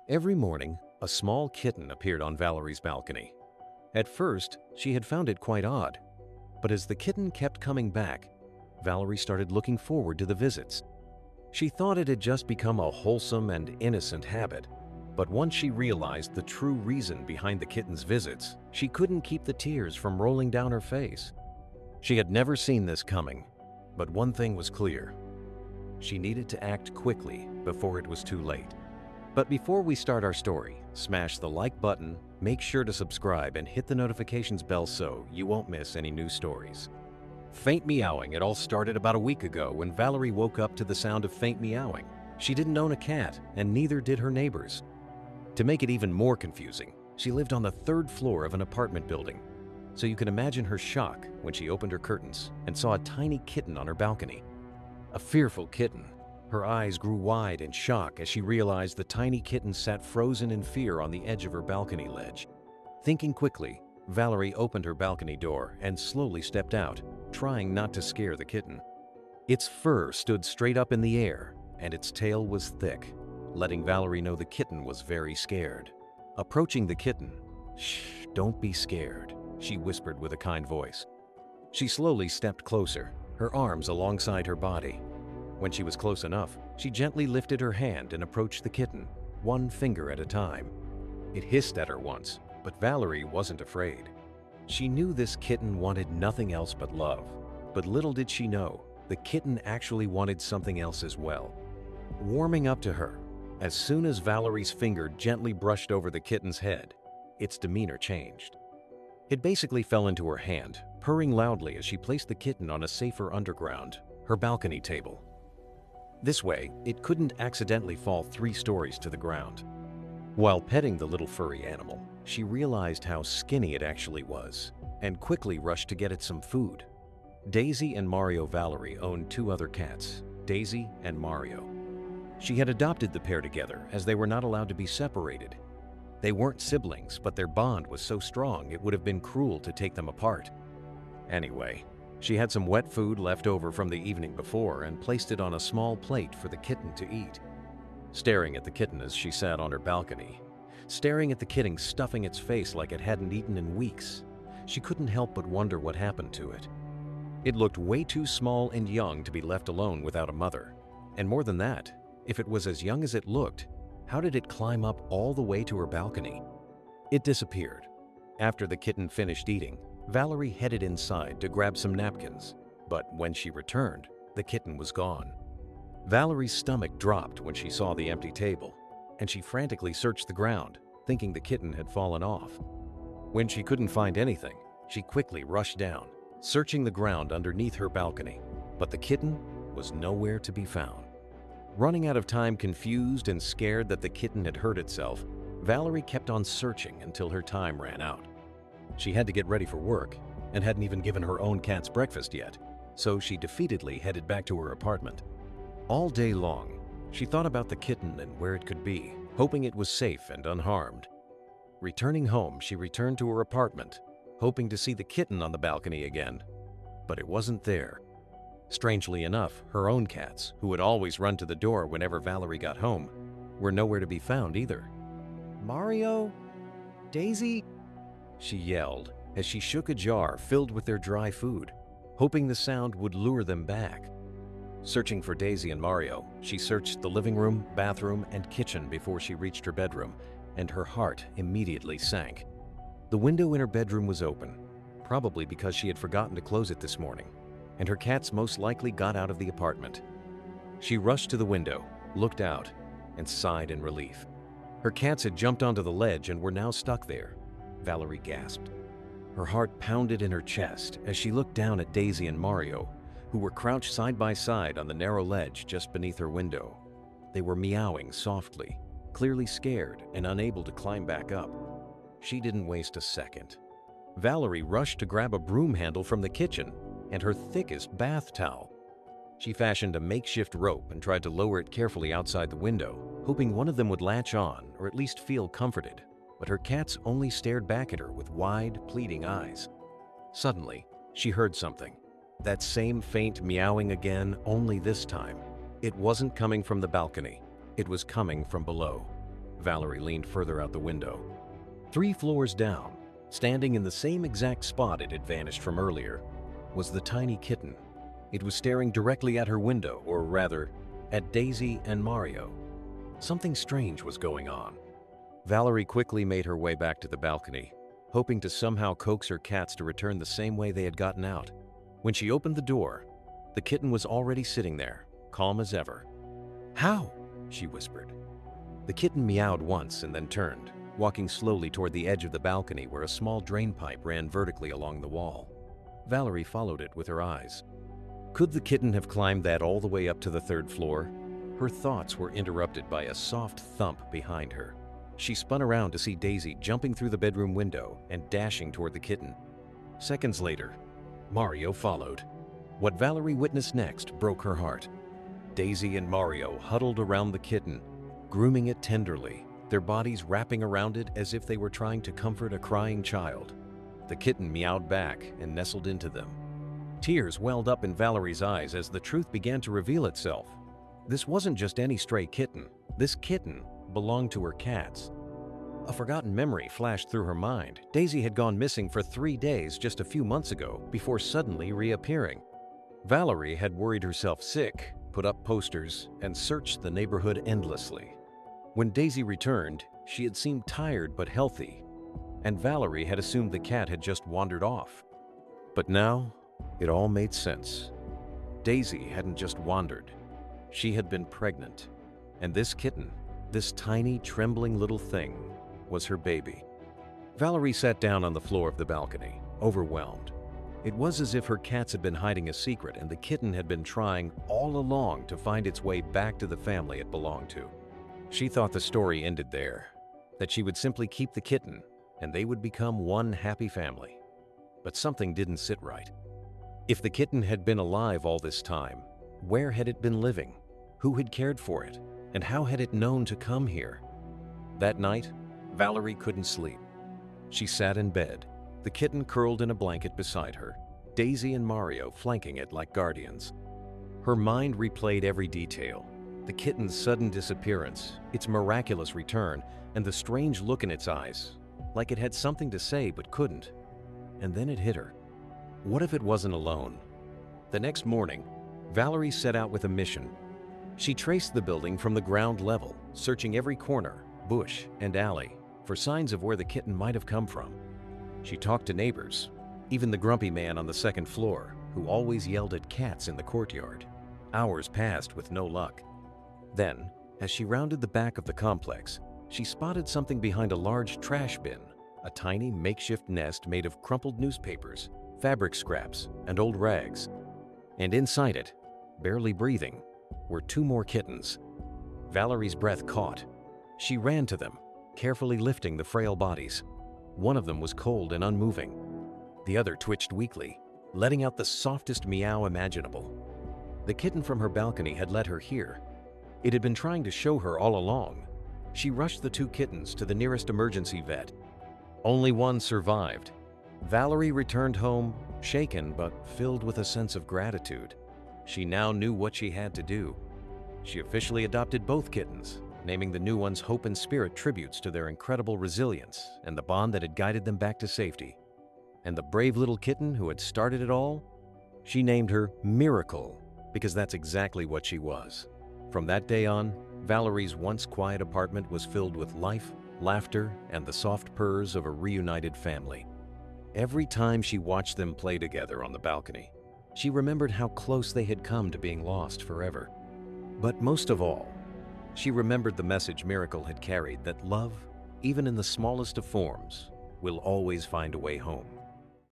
Every morning, a small kitten appeared on Valerie's balcony. At first, she had found it quite odd, but as the kitten kept coming back, Valerie started looking forward to the visits. She thought it had just become a wholesome and innocent habit, but once she realized the true reason behind the kitten's visits, she couldn't keep the tears from rolling down her face. She had never seen this coming, but one thing was clear. She needed to act quickly before it was too late. But before we start our story, smash the like button, make sure to subscribe and hit the notifications bell so you won't miss any new stories. Faint meowing. It all started about a week ago when Valerie woke up to the sound of faint meowing. She didn't own a cat, and neither did her neighbors. To make it even more confusing, she lived on the third floor of an apartment building. So you can imagine her shock when she opened her curtains and saw a tiny kitten on her balcony. A fearful kitten. Her eyes grew wide in shock as she realized the tiny kitten sat frozen in fear on the edge of her balcony ledge. Thinking quickly, Valerie opened her balcony door and slowly stepped out, trying not to scare the kitten. Its fur stood straight up in the air, and its tail was thick, letting Valerie know the kitten was very scared. Approaching the kitten, "Shh, don't be scared," she whispered with a kind voice. She slowly stepped closer, her arms alongside her body. When she was close enough, she gently lifted her hand and approached the kitten, one finger at a time. It hissed at her once, but Valerie wasn't afraid. She knew this kitten wanted nothing else but love, but little did she know, the kitten actually wanted something else as well. Warming up to her, as soon as Valerie's finger gently brushed over the kitten's head, its demeanor changed. It basically fell into her hand, purring loudly as she placed the kitten on a safer underground, her balcony table. This way, it couldn't accidentally fall 3 stories to the ground. While petting the little furry animal, she realized how skinny it actually was, and quickly rushed to get it some food. Daisy and Mario Valerie owned 2 other cats, Daisy and Mario. She had adopted the pair together as they were not allowed to be separated. They weren't siblings, but their bond was so strong it would have been cruel to take them apart. Anyway, she had some wet food left over from the evening before and placed it on a small plate for the kitten to eat. Staring at the kitten as she sat on her balcony, staring at the kitten stuffing its face like it hadn't eaten in weeks, she couldn't help but wonder what happened to it. It looked way too small and young to be left alone without a mother. And more than that, if it was as young as it looked, how did it climb up all the way to her balcony? It disappeared. After the kitten finished eating, Valerie headed inside to grab some napkins, but when she returned, the kitten was gone. Valerie's stomach dropped when she saw the empty table, and she frantically searched the ground, thinking the kitten had fallen off. When she couldn't find anything, she quickly rushed down, searching the ground underneath her balcony, but the kitten was nowhere to be found. Running out of time, confused and scared that the kitten had hurt itself, Valerie kept on searching until her time ran out. She had to get ready for work and hadn't even given her own cats breakfast yet, so she defeatedly headed back to her apartment. All day long, she thought about the kitten and where it could be, hoping it was safe and unharmed. Returning home, she returned to her apartment, hoping to see the kitten on the balcony again, but it wasn't there. Strangely enough, her own cats, who would always run to the door whenever Valerie got home, were nowhere to be found either. "Mario? Daisy?" she yelled as she shook a jar filled with their dry food, hoping the sound would lure them back. Searching for Daisy and Mario, she searched the living room, bathroom, and kitchen before she reached her bedroom, and her heart immediately sank. The window in her bedroom was open, probably because she had forgotten to close it this morning, and her cats most likely got out of the apartment. She rushed to the window, looked out, and sighed in relief. Her cats had jumped onto the ledge and were now stuck there. Valerie gasped. Her heart pounded in her chest as she looked down at Daisy and Mario, who were crouched side by side on the narrow ledge just beneath her window. They were meowing softly, clearly scared and unable to climb back up. She didn't waste a second. Valerie rushed to grab a broom handle from the kitchen and her thickest bath towel. She fashioned a makeshift rope and tried to lower it carefully outside the window, hoping one of them would latch on or at least feel comforted. But her cats only stared back at her with wide, pleading eyes. Suddenly, she heard something. That same faint meowing again, only this time. It wasn't coming from the balcony. It was coming from below. Valerie leaned further out the window. 3 floors down, standing in the same exact spot it had vanished from earlier, was the tiny kitten. It was staring directly at her window, or rather, at Daisy and Mario. Something strange was going on. Valerie quickly made her way back to the balcony, hoping to somehow coax her cats to return the same way they had gotten out. When she opened the door, the kitten was already sitting there, calm as ever. "How?" she whispered. The kitten meowed once and then turned, walking slowly toward the edge of the balcony where a small drain pipe ran vertically along the wall. Valerie followed it with her eyes. Could the kitten have climbed that all the way up to the 3rd floor? Her thoughts were interrupted by a soft thump behind her. She spun around to see Daisy jumping through the bedroom window and dashing toward the kitten. Seconds later, Mario followed. What Valerie witnessed next broke her heart. Daisy and Mario huddled around the kitten, grooming it tenderly, their bodies wrapping around it as if they were trying to comfort a crying child. The kitten meowed back and nestled into them. Tears welled up in Valerie's eyes as the truth began to reveal itself. This wasn't just any stray kitten. This kitten belonged to her cats. A forgotten memory flashed through her mind. Daisy had gone missing for 3 days just a few months ago before suddenly reappearing. Valerie had worried herself sick, put up posters, and searched the neighborhood endlessly. When Daisy returned, she had seemed tired but healthy, and Valerie had assumed the cat had just wandered off. But now, it all made sense. Daisy hadn't just wandered. She had been pregnant, and this kitten, this tiny, trembling little thing, was her baby. Valerie sat down on the floor of the balcony, overwhelmed. It was as if her cats had been hiding a secret and the kitten had been trying all along to find its way back to the family it belonged to. She thought the story ended there, that she would simply keep the kitten and they would become one happy family. But something didn't sit right. If the kitten had been alive all this time, where had it been living? Who had cared for it? And how had it known to come here? That night, Valerie couldn't sleep. She sat in bed, the kitten curled in a blanket beside her, Daisy and Mario flanking it like guardians. Her mind replayed every detail: the kitten's sudden disappearance, its miraculous return, and the strange look in its eyes, like it had something to say but couldn't. And then it hit her. What if it wasn't alone? The next morning, Valerie set out with a mission. She traced the building from the ground level, searching every corner, bush, and alley for signs of where the kitten might have come from. She talked to neighbors, even the grumpy man on the 2nd floor, who always yelled at cats in the courtyard. Hours passed with no luck. Then, as she rounded the back of the complex, she spotted something behind a large trash bin, a tiny makeshift nest made of crumpled newspapers, fabric scraps, and old rags. And inside it, barely breathing, were 2 more kittens. Valerie's breath caught. She ran to them, carefully lifting the frail bodies. One of them was cold and unmoving. The other twitched weakly, letting out the softest meow imaginable. The kitten from her balcony had led her here. It had been trying to show her all along. She rushed the 2 kittens to the nearest emergency vet. Only one survived. Valerie returned home, shaken but filled with a sense of gratitude. She now knew what she had to do. She officially adopted both kittens, naming the new ones Hope and Spirit, tributes to their incredible resilience and the bond that had guided them back to safety. And the brave little kitten who had started it all? She named her Miracle, because that's exactly what she was. From that day on, Valerie's once quiet apartment was filled with life, laughter, and the soft purrs of a reunited family. Every time she watched them play together on the balcony, she remembered how close they had come to being lost forever. But most of all, she remembered the message Miracle had carried, that love, even in the smallest of forms, will always find a way home.